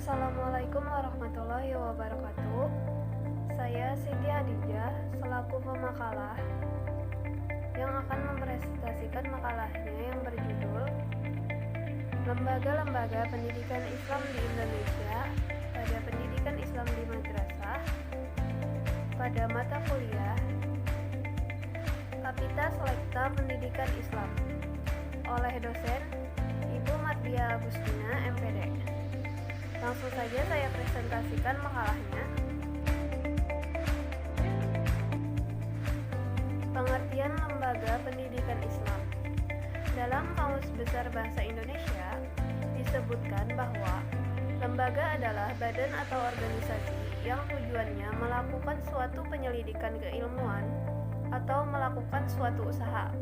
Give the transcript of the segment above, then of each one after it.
Assalamualaikum warahmatullahi wabarakatuh. Saya Siti Hadijah selaku pemakalah yang akan mempresentasikan makalahnya yang berjudul Lembaga-lembaga Pendidikan Islam di Indonesia pada Pendidikan Islam di Madrasah pada mata kuliah Kapita Selekta Pendidikan Islam oleh dosen Ibu Mardia Agustina, MPD. Langsung saja saya presentasikan makalahnya. Pengertian lembaga pendidikan Islam. Dalam Kamus Besar Bahasa Indonesia disebutkan bahwa lembaga adalah badan atau organisasi yang tujuannya melakukan suatu penyelidikan keilmuan atau melakukan suatu usaha.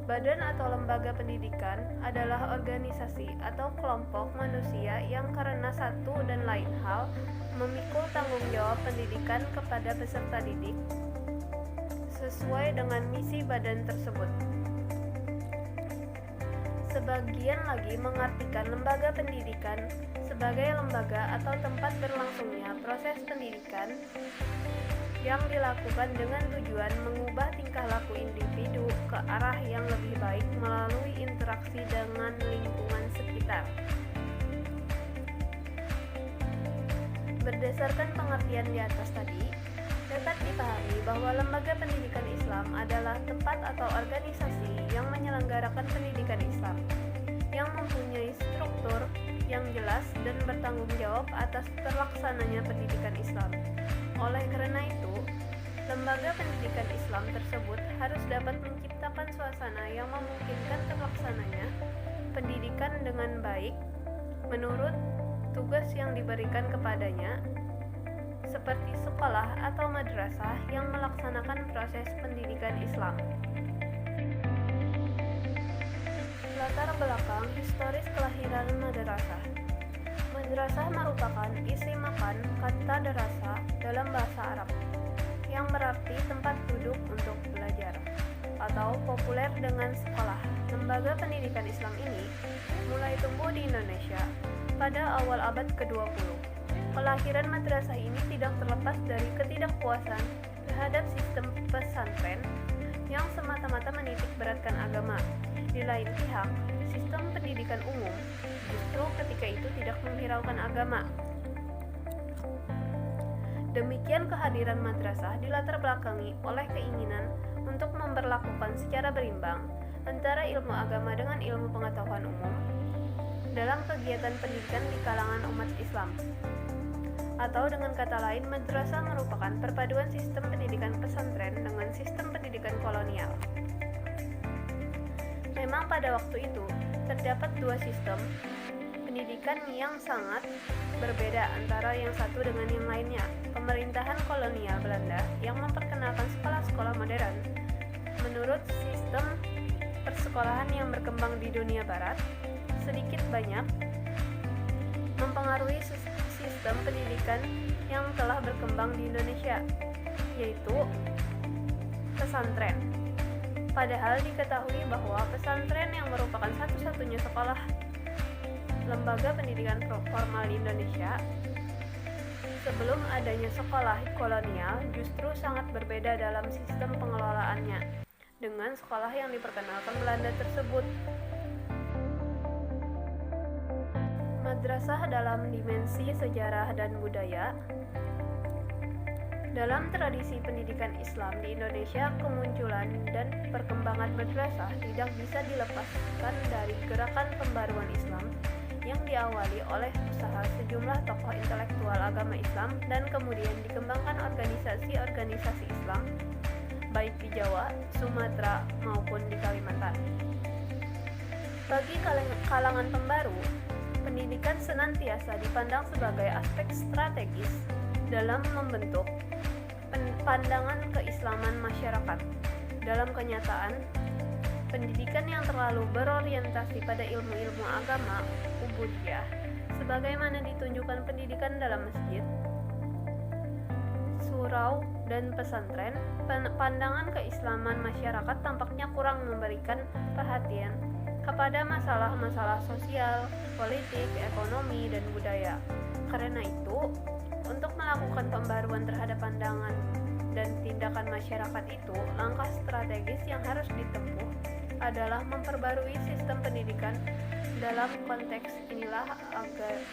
Badan atau lembaga pendidikan adalah organisasi atau kelompok manusia yang karena satu dan lain hal memikul tanggung jawab pendidikan kepada peserta didik sesuai dengan misi badan tersebut. Sebagian lagi mengartikan lembaga pendidikan sebagai lembaga atau tempat berlangsungnya proses pendidikan yang dilakukan dengan tujuan mengubah tingkah laku individu ke arah yang lebih baik melalui interaksi dengan lingkungan sekitar. Berdasarkan pengertian di atas tadi, dapat dipahami bahwa lembaga pendidikan Islam adalah tempat atau organisasi yang menyelenggarakan pendidikan Islam, yang mempunyai struktur yang jelas dan bertanggung jawab atas terlaksananya pendidikan Islam. Oleh karena itu, lembaga pendidikan Islam tersebut harus dapat menciptakan suasana yang memungkinkan terlaksananya pendidikan dengan baik menurut tugas yang diberikan kepadanya, seperti sekolah atau madrasah yang melaksanakan proses pendidikan Islam. Latar belakang historis kelahiran madrasah. Madrasah merupakan isim makan kata darasa dalam bahasa Arab yang berarti tempat duduk untuk belajar atau populer dengan sekolah. Lembaga pendidikan Islam ini mulai tumbuh di Indonesia pada awal abad ke-20. Kelahiran madrasah ini tidak terlepas dari ketidakpuasan terhadap sistem pesantren yang semata-mata menitik beratkan agama. Di lain pihak, sistem pendidikan umum justru ketika itu tidak menghiraukan agama. Demikian kehadiran madrasah dilatar belakangi oleh keinginan untuk memperlakukan secara berimbang antara ilmu agama dengan ilmu pengetahuan umum dalam kegiatan pendidikan di kalangan umat Islam. Atau dengan kata lain, madrasah merupakan perpaduan sistem pendidikan pesantren dengan sistem pendidikan kolonial. Memang pada waktu itu terdapat dua sistem pendidikan yang sangat berbeda antara yang satu dengan yang lainnya. Pemerintahan kolonial Belanda yang memperkenalkan sekolah-sekolah modern menurut sistem persekolahan yang berkembang di dunia barat sedikit banyak mempengaruhi sistem pendidikan yang telah berkembang di Indonesia, yaitu pesantren. Padahal diketahui bahwa pesantren yang merupakan satu-satunya sekolah lembaga pendidikan formal di Indonesia sebelum adanya sekolah kolonial justru sangat berbeda dalam sistem pengelolaannya dengan sekolah yang diperkenalkan Belanda tersebut. Madrasah dalam dimensi sejarah dan budaya. Dalam tradisi pendidikan Islam di Indonesia, kemunculan dan perkembangan madrasah tidak bisa dilepaskan dari gerakan pembaruan Islam yang diawali oleh usaha sejumlah tokoh intelektual agama Islam dan kemudian dikembangkan organisasi-organisasi Islam baik di Jawa, Sumatera maupun di Kalimantan. Bagi kalangan pembaru, pendidikan senantiasa dipandang sebagai aspek strategis dalam membentuk pandangan keislaman masyarakat. Dalam kenyataan, pendidikan yang terlalu berorientasi pada ilmu-ilmu agama, ubudiyah, sebagaimana ditunjukkan pendidikan dalam masjid, surau, dan pesantren, pandangan keislaman masyarakat tampaknya kurang memberikan perhatian kepada masalah-masalah sosial, politik, ekonomi, dan budaya. Karena itu, untuk melakukan pembaruan terhadap pandangan dan tindakan masyarakat itu, langkah strategis yang harus ditempuh adalah memperbarui sistem pendidikan. Dalam konteks inilah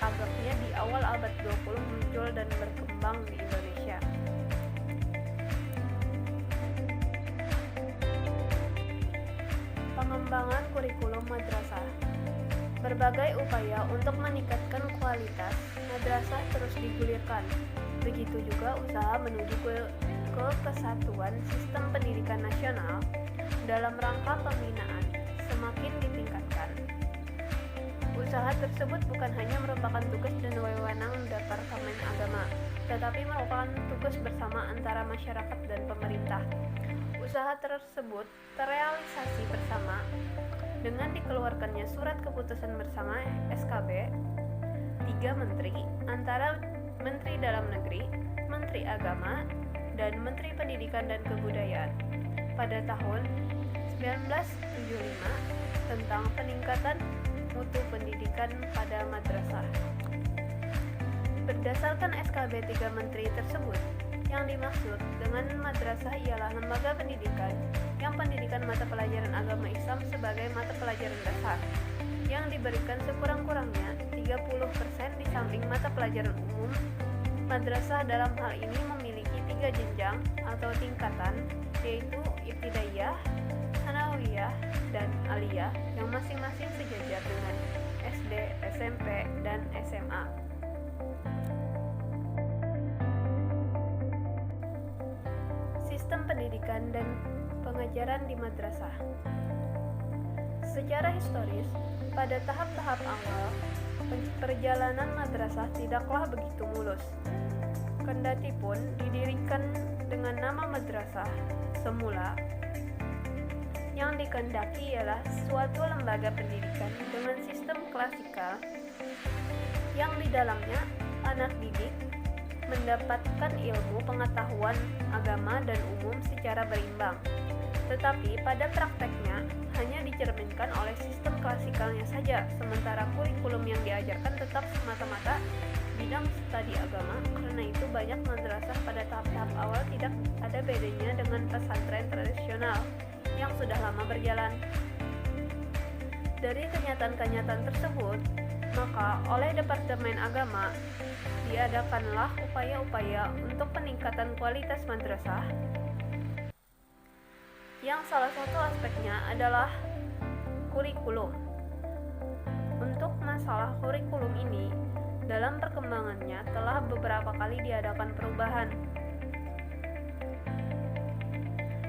agaknya di awal abad 20 muncul dan berkembang di Indonesia. Pengembangan kurikulum madrasah. Berbagai upaya untuk meningkatkan kualitas madrasah terus digulirkan. Begitu juga usaha menuju ke kesatuan sistem pendidikan nasional dalam rangka pembinaan semakin ditingkatkan. Usaha tersebut bukan hanya merupakan tugas dan wewenang Departemen Agama, tetapi merupakan tugas bersama antara masyarakat dan pemerintah. Usaha tersebut terrealisasi bersama dengan dikeluarkannya surat keputusan bersama SKB 3 menteri antara Menteri Dalam Negeri, Menteri Agama, dan Menteri Pendidikan dan Kebudayaan pada tahun 1975 tentang peningkatan mutu pendidikan pada madrasah. Berdasarkan SKB 3 Menteri tersebut, yang dimaksud dengan madrasah ialah lembaga pendidikan yang pendidikan mata pelajaran agama Islam sebagai mata pelajaran dasar yang diberikan sekurang-kurangnya 30% di samping mata pelajaran umum. Madrasah dalam hal ini memiliki 3 jenjang atau tingkatan, yaitu ibtidaiyah, sanawiyah, dan aliyah yang masing-masing sejajar dengan SD, SMP, dan SMA. Sistem pendidikan dan pengajaran di madrasah. Secara historis, pada tahap-tahap awal, perjalanan madrasah tidaklah begitu mulus. Kendati pun didirikan dengan nama madrasah semula, yang dikehendaki ialah suatu lembaga pendidikan dengan sistem klasikal yang di dalamnya anak didik mendapatkan ilmu pengetahuan agama dan umum secara berimbang, tetapi pada prakteknya hanya dicerminkan oleh sistem klasikalnya saja, sementara kurikulum yang diajarkan tetap semata-mata bidang studi agama. Karena itu banyak madrasah pada tahap-tahap awal tidak ada bedanya dengan pesantren tradisional yang sudah lama berjalan. Dari kenyataan-kenyataan tersebut, maka oleh Departemen Agama diadakanlah upaya-upaya untuk peningkatan kualitas madrasah, yang salah satu aspeknya adalah kurikulum. Untuk masalah kurikulum ini, dalam perkembangannya telah beberapa kali diadakan perubahan.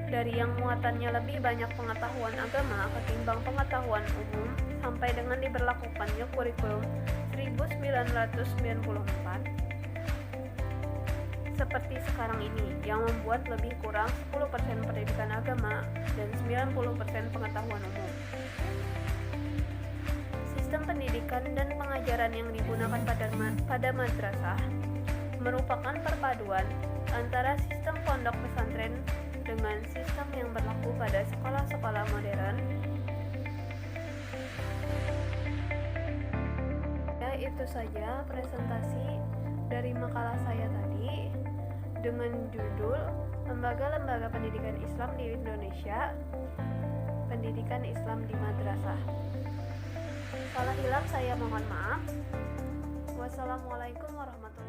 Dari yang muatannya lebih banyak pengetahuan agama ketimbang pengetahuan umum, sampai dengan diberlakukannya kurikulum 1994 seperti sekarang ini, yang membuat lebih kurang 10% pendidikan agama dan 90% pengetahuan umum. Sistem pendidikan dan pengajaran yang digunakan pada madrasah merupakan perpaduan antara sistem pondok pesantren dengan sistem yang berlaku pada sekolah-sekolah modern. Ya, itu saja presentasi dari makalah saya tadi dengan judul Lembaga-lembaga Pendidikan Islam di Indonesia, Pendidikan Islam di Madrasah. Salah hilap saya mohon maaf. Wassalamualaikum warahmatullahi wabarakatuh.